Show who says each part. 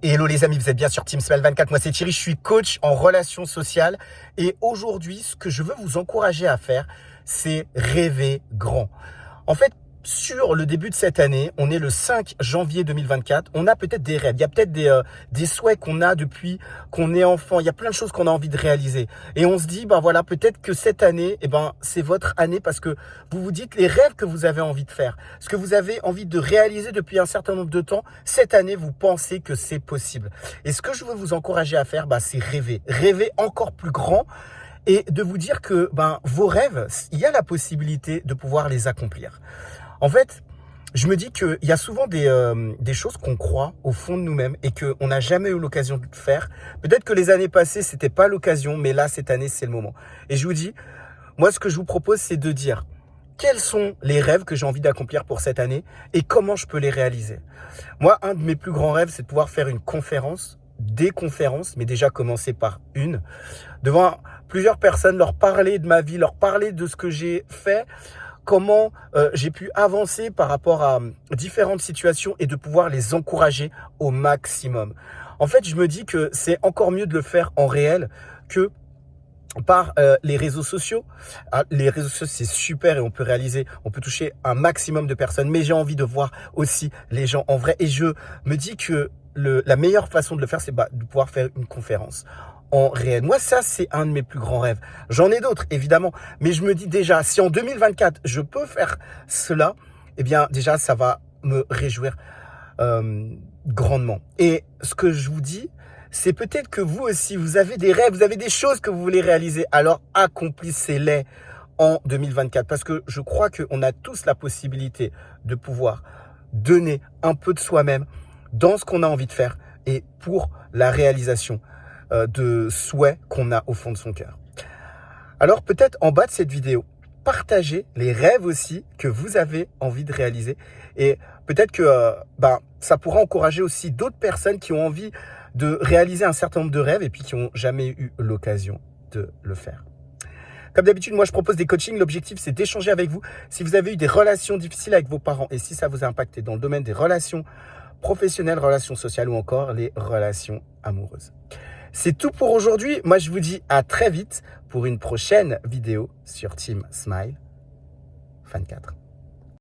Speaker 1: Hello les amis, vous êtes bien sur Team Smile 24. Moi c'est Thierry, je suis coach en relations sociales et aujourd'hui ce que je veux vous encourager à faire, c'est rêver grand. En fait, sur le début de cette année, on est le 5 janvier 2024, on a peut-être des rêves, il y a peut-être des souhaits qu'on a depuis qu'on est enfant, il y a plein de choses qu'on a envie de réaliser. Et on se dit, ben voilà, peut-être que cette année, c'est votre année parce que vous vous dites les rêves que vous avez envie de faire, ce que vous avez envie de réaliser depuis un certain nombre de temps, cette année, vous pensez que c'est possible. Et ce que je veux vous encourager à faire, c'est rêver encore plus grand et de vous dire que vos rêves, il y a la possibilité de pouvoir les accomplir. En fait, je me dis qu'il y a souvent des choses qu'on croit au fond de nous-mêmes et qu'on n'a jamais eu l'occasion de faire. Peut-être que les années passées, c'était pas l'occasion, mais là, cette année, c'est le moment. Et je vous dis, moi, ce que je vous propose, c'est de dire quels sont les rêves que j'ai envie d'accomplir pour cette année et comment je peux les réaliser. Moi, un de mes plus grands rêves, c'est de pouvoir faire une conférence, des conférences, mais déjà commencer par une, devant plusieurs personnes, leur parler de ma vie, leur parler de ce que j'ai fait, comment j'ai pu avancer par rapport à différentes situations et de pouvoir les encourager au maximum. En fait, je me dis que c'est encore mieux de le faire en réel que par les réseaux sociaux. Les réseaux sociaux, c'est super et on peut toucher un maximum de personnes, mais j'ai envie de voir aussi les gens en vrai. Et je me dis que la meilleure façon de le faire, c'est de pouvoir faire une conférence en réel. Moi, ça, c'est un de mes plus grands rêves. J'en ai d'autres, évidemment, mais je me dis déjà, si en 2024, je peux faire cela, eh bien, déjà, ça va me réjouir grandement. Et ce que je vous dis, c'est peut-être que vous aussi, vous avez des rêves, vous avez des choses que vous voulez réaliser. Alors, accomplissez-les en 2024 parce que je crois qu'on a tous la possibilité de pouvoir donner un peu de soi-même dans ce qu'on a envie de faire et pour la réalisation de souhaits qu'on a au fond de son cœur. Alors, peut-être en bas de cette vidéo, partagez les rêves aussi que vous avez envie de réaliser et peut-être que ça pourra encourager aussi d'autres personnes qui ont envie de réaliser un certain nombre de rêves et puis qui n'ont jamais eu l'occasion de le faire. Comme d'habitude, moi je propose des coachings. L'objectif c'est d'échanger avec vous. Si vous avez eu des relations difficiles avec vos parents et si ça vous a impacté dans le domaine des relations professionnelles, relations sociales ou encore les relations amoureuses. C'est tout pour aujourd'hui. Moi je vous dis à très vite pour une prochaine vidéo sur Team Smile 24.